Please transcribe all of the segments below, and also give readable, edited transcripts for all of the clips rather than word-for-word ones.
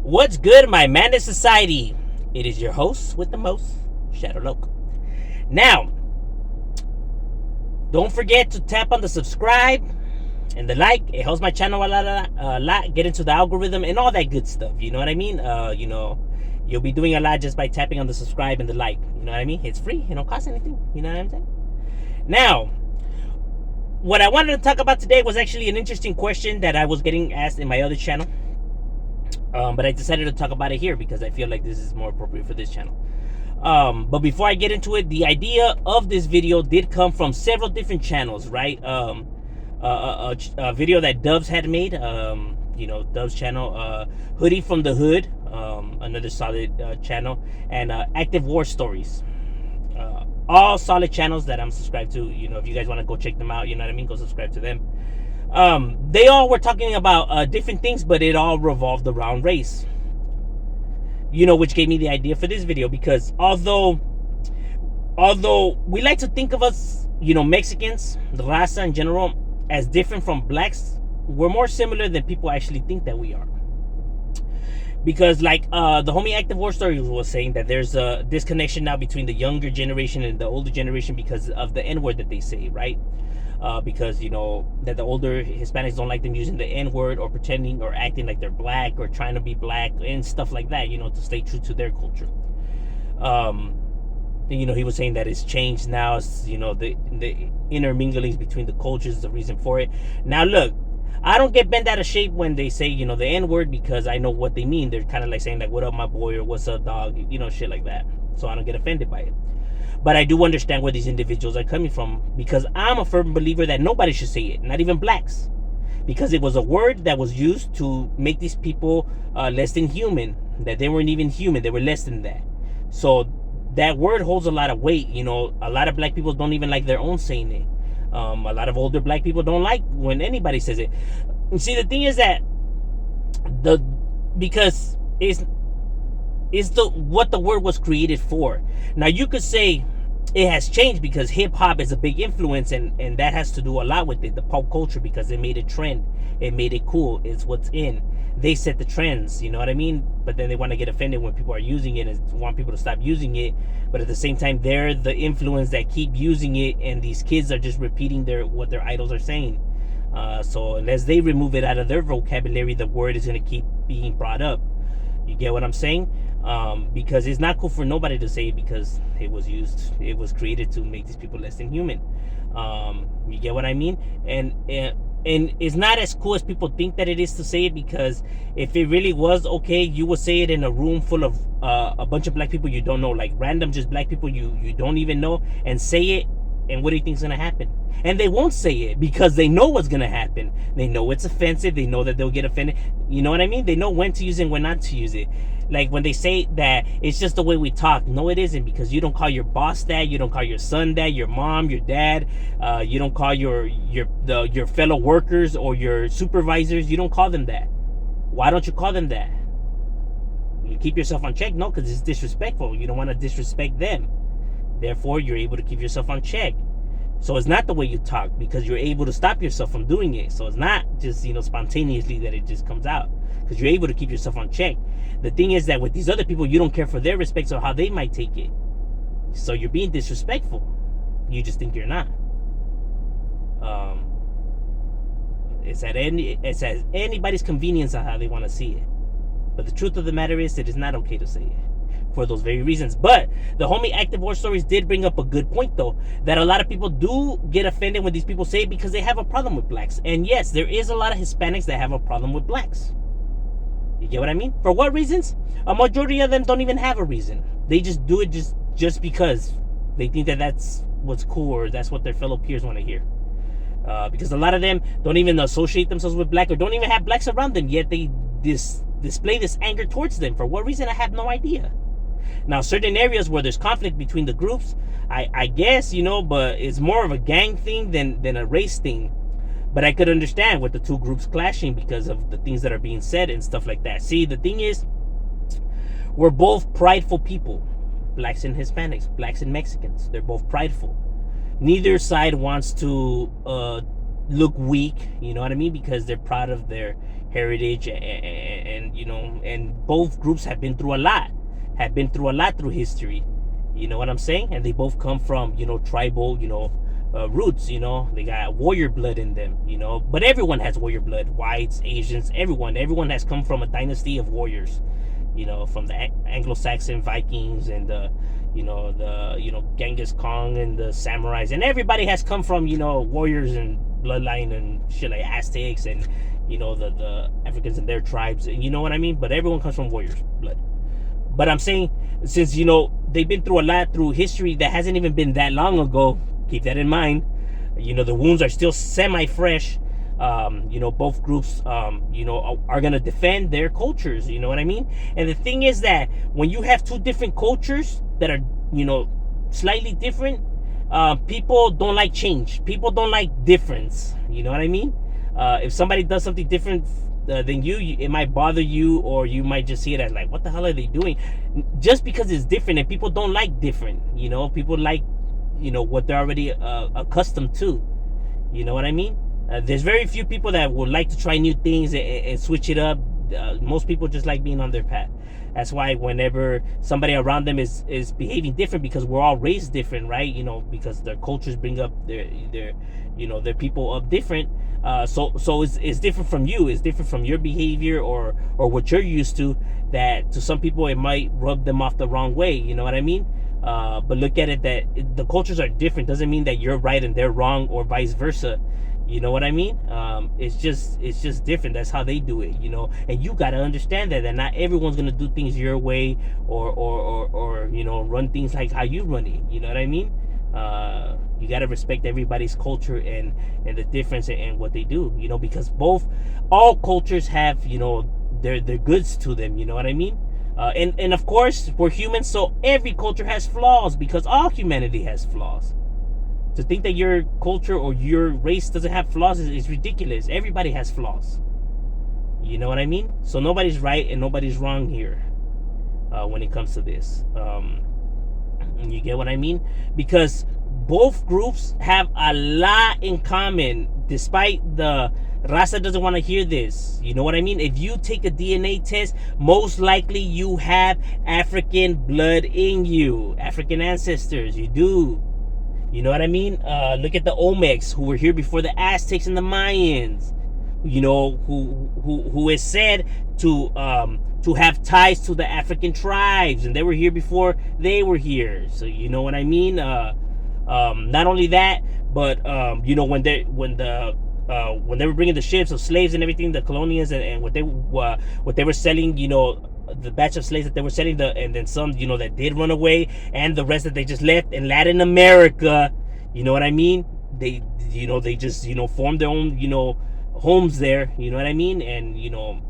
What's good, my madness society? It is your host with the most, Shadow Loke. Now, don't forget to tap on the subscribe and the like. It helps my channel a lot, get into the algorithm and all that good stuff. You know what I mean? You'll be doing a lot just by tapping on the subscribe and the like. You know what I mean? It's free. It don't cost anything. You know what I'm saying? Now, what I wanted to talk about today was actually an interesting question that I was getting asked in my other channel. But I decided to talk about it here because I feel like this is more appropriate for this channel. But before I get into it, the idea of this video did come from several different channels, right? A video that Dubs had made, Dubs channel, Hoodie from the Hood, another solid channel, and Active War Stories. All solid channels that I'm subscribed to. You know, if you guys want to go check them out, you know what I mean, go subscribe to them. They all were talking about different things, but it all revolved around race. You know, which gave me the idea for this video, because although we like to think of us, Mexicans, the raza in general, as different from blacks, we're more similar than people actually think that we are. Because like the homie Active War Stories was saying, that there's a disconnection now between the younger generation and the older generation because of the N-word that they say, right? Because that the older Hispanics don't like them using the N-word or pretending or acting like they're black or trying to be black and stuff like that, to stay true to their culture. He was saying that it's changed now. It's, the interminglings between the cultures is the reason for it. Now look, I don't get bent out of shape when they say, the N-word, because I know what they mean. They're kind of like saying like, what up my boy, or what's up dog, shit like that. So I don't get offended by it. But I do understand where these individuals are coming from, because I'm a firm believer that nobody should say it, not even blacks. Because it was a word that was used to make these people less than human, that they weren't even human, they were less than that. So that word holds a lot of weight. A lot of black people don't even like their own saying it. A lot of older black people don't like when anybody says it. And see, the thing is that because it's what the word was created for. Now you could say it has changed because hip-hop is a big influence, and that has to do a lot with it, the pop culture, because it made it trend, it made it cool, it's what's in. They set the trends, you know what I mean? But then they want to get offended when people are using it and want people to stop using it. But at the same time, they're the influence that keep using it, and these kids are just repeating what their idols are saying. So unless they remove it out of their vocabulary, the word is going to keep being brought up. You get what I'm saying? Because it's not cool for nobody to say it, because it was created to make these people less than human. You get what I mean? And it's not as cool as people think that it is to say it, because if it really was okay, you would say it in a room full of a bunch of black people you don't know, like random just black people you don't even know, and say it. And what do you think is going to happen? And they won't say it because they know what's going to happen. They know it's offensive. They know that they'll get offended. You know what I mean? They know when to use it and when not to use it. Like when they say that it's just the way we talk. No, it isn't, because you don't call your boss that. You don't call your son that, your mom, your dad. You don't call your fellow workers or your supervisors. You don't call them that. Why don't you call them that? You keep yourself on check? No, because it's disrespectful. You don't want to disrespect them. Therefore, you're able to keep yourself on check. So it's not the way you talk, because you're able to stop yourself from doing it. So it's not just, spontaneously that it just comes out, because you're able to keep yourself on check. The thing is that with these other people, you don't care for their respects or how they might take it. So you're being disrespectful. You just think you're not. It's at anybody's convenience on how they want to see it. But the truth of the matter is, it is not okay to say it, for those very reasons. But the homie Active War Stories did bring up a good point, though, that a lot of people do get offended when these people say it because they have a problem with blacks. And yes, there is a lot of Hispanics that have a problem with blacks. You get what I mean? For what reasons? A majority of them don't even have a reason. They just do it just because they think that that's what's cool, or that's what their fellow peers want to hear. Because a lot of them don't even associate themselves with black, or don't even have blacks around them, yet they display this anger towards them. For what reason? I have no idea. Now, certain areas where there's conflict between the groups, I guess, but it's more of a gang thing than a race thing. But I could understand with the two groups clashing because of the things that are being said and stuff like that. See, the thing is, we're both prideful people. Blacks and Hispanics, blacks and Mexicans. They're both prideful. Neither side wants to look weak, you know what I mean? Because they're proud of their heritage, and you know, and both groups have been through a lot, through history. You know what I'm saying? And they both come from, you know, tribal, you know, roots. You know, they got warrior blood in them. You know, but everyone has warrior blood. Whites, Asians, everyone has come from a dynasty of warriors. You know, from the Anglo-Saxon Vikings and the, you know, Genghis Khan and the samurais, and everybody has come from, you know, warriors and bloodline and shit, like Aztecs and, you know, the Africans and their tribes. You know what I mean? But everyone comes from warriors blood. But I'm saying, since, you know, they've been through a lot through history that hasn't even been that long ago, keep that in mind. You know, the wounds are still semi-fresh. You know, both groups, you know, are going to defend their cultures. You know what I mean? And the thing is that when you have two different cultures that are, you know, slightly different, people don't like change. People don't like difference. You know what I mean? If somebody does something different than you, it might bother you, or you might just see it as like, what the hell are they doing? Just because it's different, and people don't like different. You know, people like, you know, what they're already accustomed to. You know what I mean? There's very few people that would like to try new things and switch it up. Most people just like being on their path. That's why whenever somebody around them is behaving different, because we're all raised different, right? You know, because their cultures bring up their you know, their people up different. So it's different from you. It's different from your behavior or what you're used to. That to some people it might rub them off the wrong way. You know what I mean? But look at it that the cultures are different. Doesn't mean that you're right and they're wrong, or vice versa. You know what I mean? It's just different. That's how they do it, you know. And you gotta understand that not everyone's gonna do things your way, or you know, run things like how you run it. You know what I mean? You gotta respect everybody's culture and the difference in what they do. You know, because all cultures have, you know, their goods to them. You know what I mean? And of course we're humans, so every culture has flaws, because all humanity has flaws. To think that your culture or your race doesn't have flaws is ridiculous. Everybody has flaws. You know what I mean? So nobody's right and nobody's wrong here when it comes to this. You get what I mean? Because both groups have a lot in common, despite the Raza doesn't want to hear this. You know what I mean? If you take a DNA test, most likely you have African blood in you. African ancestors, you do. You know what I mean? Look at the Olmecs, who were here before the Aztecs and the Mayans. You know, who is said to have ties to the African tribes, and they were here before they were here. So you know what I mean? Not only that, but you know, when they were bringing the ships of slaves and everything, the colonials, and what they were selling, you know, the batch of slaves that they were selling, and then some, you know, that did run away, and the rest that they just left in Latin America. You know what I mean? They just, you know, formed their own, you know, homes there. You know what I mean? And you know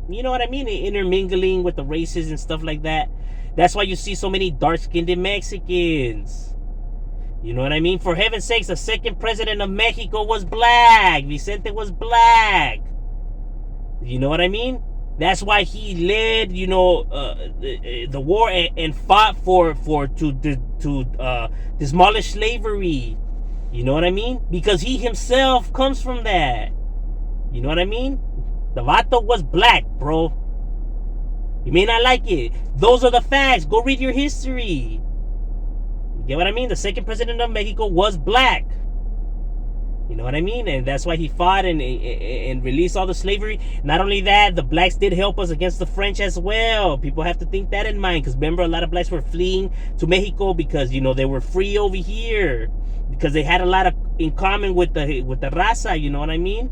what I mean? Intermingling with the races and stuff like that. That's why you see so many dark-skinned Mexicans. You know what I mean? For heaven's sakes, the second president of Mexico was black. Vicente was black. You know what I mean? That's why he led, you know, the war and fought to demolish slavery. You know what I mean? Because he himself comes from that. You know what I mean? The vato was black, bro. You may not like it. Those are the facts. Go read your history. You get what I mean? The second president of Mexico was black. You know what I mean? And that's why he fought and released all the slavery. Not only that, the blacks did help us against the French as well. People have to think that in mind, because remember, a lot of blacks were fleeing to Mexico because, you know, they were free over here, because they had a lot in common with the Raza. You know what I mean?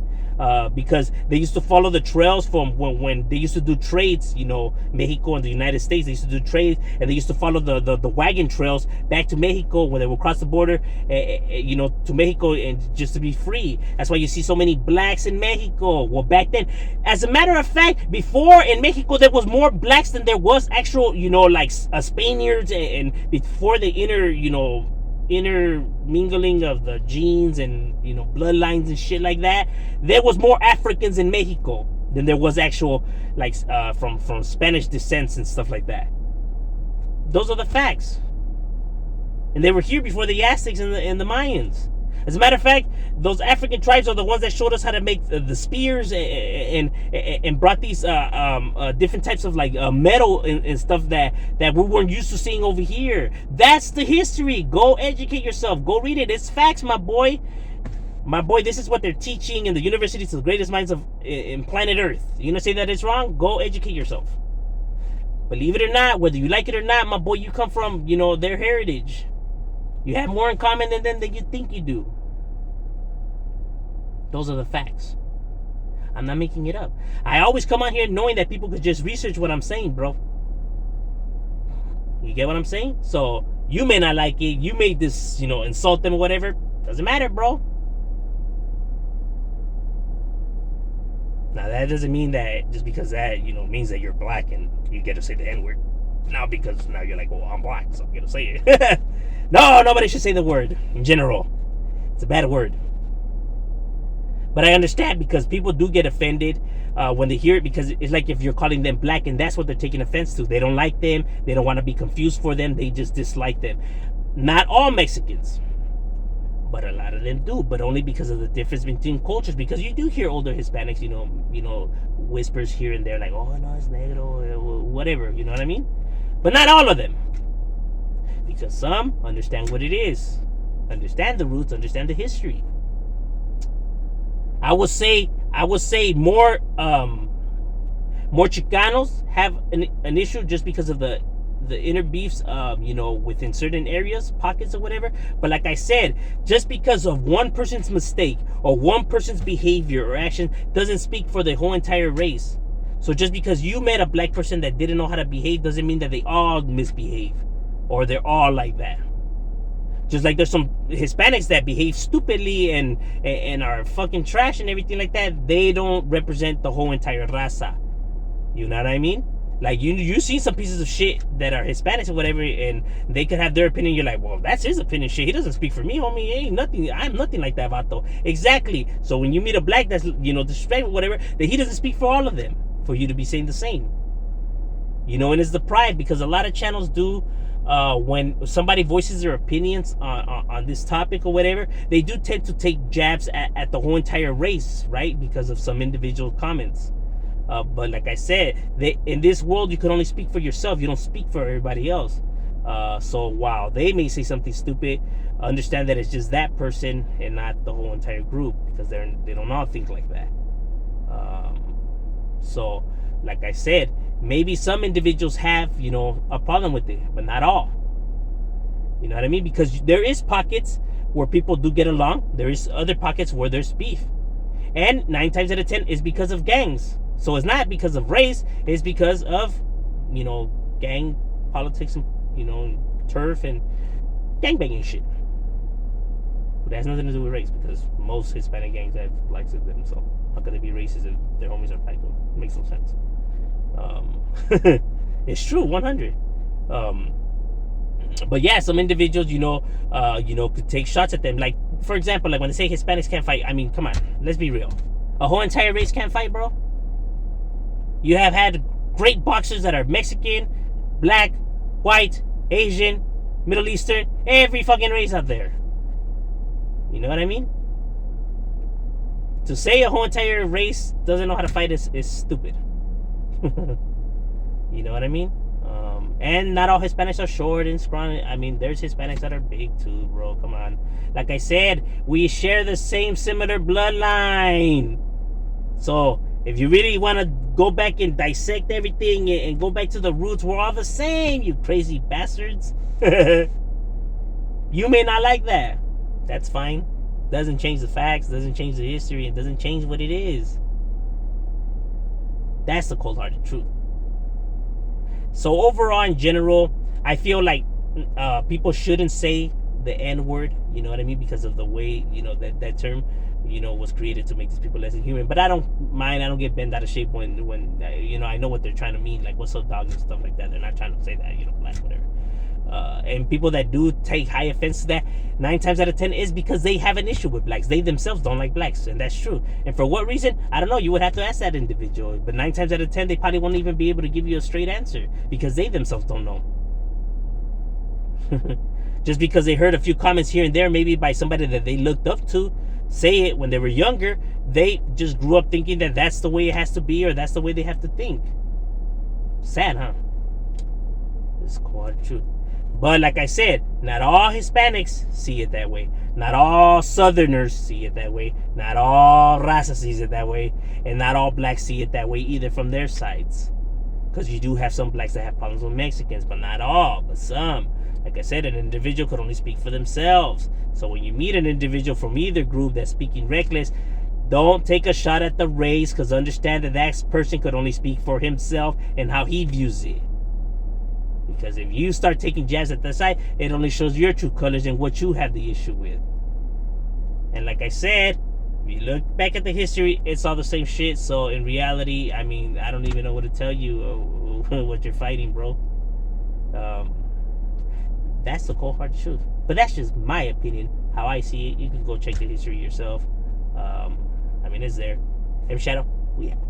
Because they used to follow the trails from when they used to do trades, you know, Mexico and the United States. They used to do trades, and they used to follow the wagon trails back to Mexico when they would cross the border, you know, to Mexico, and just to be free. That's why you see so many blacks in Mexico. Well, back then, as a matter of fact, before in Mexico there was more blacks than there was actual, you know, like Spaniards, and before the intermingling of the genes and, you know, bloodlines and shit like that, there was more Africans in Mexico than there was actual, like, from Spanish descents and stuff like that. Those are the facts. And they were here before the Aztecs and the Mayans. As a matter of fact, those African tribes are the ones that showed us how to make the spears and brought these different types of like metal and stuff that we weren't used to seeing over here. That's the history. Go educate yourself. Go read it. It's facts, my boy. My boy, this is what they're teaching in the universities to the greatest minds in planet Earth. You gonna say that it's wrong? Go educate yourself. Believe it or not, whether you like it or not, my boy, you come from, their heritage. You have more in common than them than you think you do. Those are the facts. I'm not making it up. I always come on here knowing that people could just research what I'm saying, bro. You get what I'm saying? So you may not like it. You may insult them or whatever. Doesn't matter, bro. Now that doesn't mean that just because that, means that you're black and you get to say the N-word. Now because now you're like, well, I'm black, so I'm gonna say it. No, nobody should say the word in general. It's a bad word. But I understand because people do get offended when they hear it, because it's like if you're calling them black and that's what they're taking offense to. They don't like them. They don't want to be confused for them. They just dislike them. Not all Mexicans, but a lot of them do. But only because of the difference between cultures. Because you do hear older Hispanics, whispers here and there like, oh, no, it's negro, whatever. You know what I mean? But not all of them. Because some understand what it is. Understand the roots, understand the history. I would say more Chicanos have an issue just because of the inner beefs, within certain areas, pockets or whatever. But like I said, just because of one person's mistake or one person's behavior or action doesn't speak for the whole entire race. So just because you met a black person that didn't know how to behave doesn't mean that they all misbehave or they're all like that. Just like there's some Hispanics that behave stupidly and are fucking trash and everything like that. They don't represent the whole entire raza. You know what I mean? Like you see some pieces of shit that are Hispanics or whatever, and they could have their opinion. You're like, well, that's his opinion. Shit, he doesn't speak for me, homie. Ain't nothing. I'm nothing like that, vato. Exactly. So when you meet a black that's disrespectful, whatever, that he doesn't speak for all of them. For you to be saying the same. And it's the pride, because a lot of channels do. When somebody voices their opinions on this topic or whatever, they do tend to take jabs at the whole entire race, right? Because of some individual comments. But like I said, in this world, you can only speak for yourself. You don't speak for everybody else. So while they may say something stupid, understand that it's just that person and not the whole entire group, because they don't all think like that. So like I said, maybe some individuals have, a problem with it, but not all. You know what I mean? Because there is pockets where people do get along. There is other pockets where there's beef. And 9 times out of 10 is because of gangs. So it's not because of race. It's because of, gang politics and, turf and gangbanging shit. But that has nothing to do with race, because most Hispanic gangs have blacks in them. So how can they be racist if their homies are black? It makes no sense. It's true, 100. But yeah, some individuals, could take shots at them. Like, for example, like when they say Hispanics can't fight. I mean, come on, let's be real. A whole entire race can't fight, bro. You have had great boxers that are Mexican, black, white, Asian, Middle Eastern, every fucking race out there. You know what I mean? To say a whole entire race doesn't know how to fight is stupid. You know what I mean? And not all Hispanics are short and scrawny. I mean, there's Hispanics that are big too, bro. Come on. Like I said, we share the same similar bloodline. So if you really want to go back and dissect everything and go back to the roots, we're all the same, you crazy bastards. You may not like that. That's fine. Doesn't change the facts, doesn't change the history, it doesn't change what it is. That's the cold-hearted truth. So overall, in general, I feel like people shouldn't say the N-word, you know what I mean? Because of the way, that term, was created to make these people less than human. But I don't mind, I don't get bent out of shape when I know what they're trying to mean, like what's up, dog, and stuff like that. They're not trying to say that, black, whatever. And people that do take high offense to that, 9 times out of 10 is because they have an issue with blacks. They themselves don't like blacks, and that's true. And for what reason? I don't know. You would have to ask that individual. But 9 times out of 10, they probably won't even be able to give you a straight answer because they themselves don't know. Just because they heard a few comments here and there, maybe by somebody that they looked up to, say it when they were younger, they just grew up thinking that that's the way it has to be, or that's the way they have to think. Sad, huh? It's cold truth. But like I said, not all Hispanics see it that way. Not all Southerners see it that way. Not all raza sees it that way. And not all blacks see it that way either from their sides. Because you do have some blacks that have problems with Mexicans, but not all, but some. Like I said, an individual could only speak for themselves. So when you meet an individual from either group that's speaking reckless, don't take a shot at the race, because understand that that person could only speak for himself and how he views it. Because if you start taking jabs at the side, it only shows your true colors and what you have the issue with. And like I said, if you look back at the history, it's all the same shit. So in reality, I mean, I don't even know what to tell you what you're fighting, bro. That's the cold hard truth. But that's just my opinion, how I see it. You can go check the history yourself. I mean, it's there. M Shadow, we out.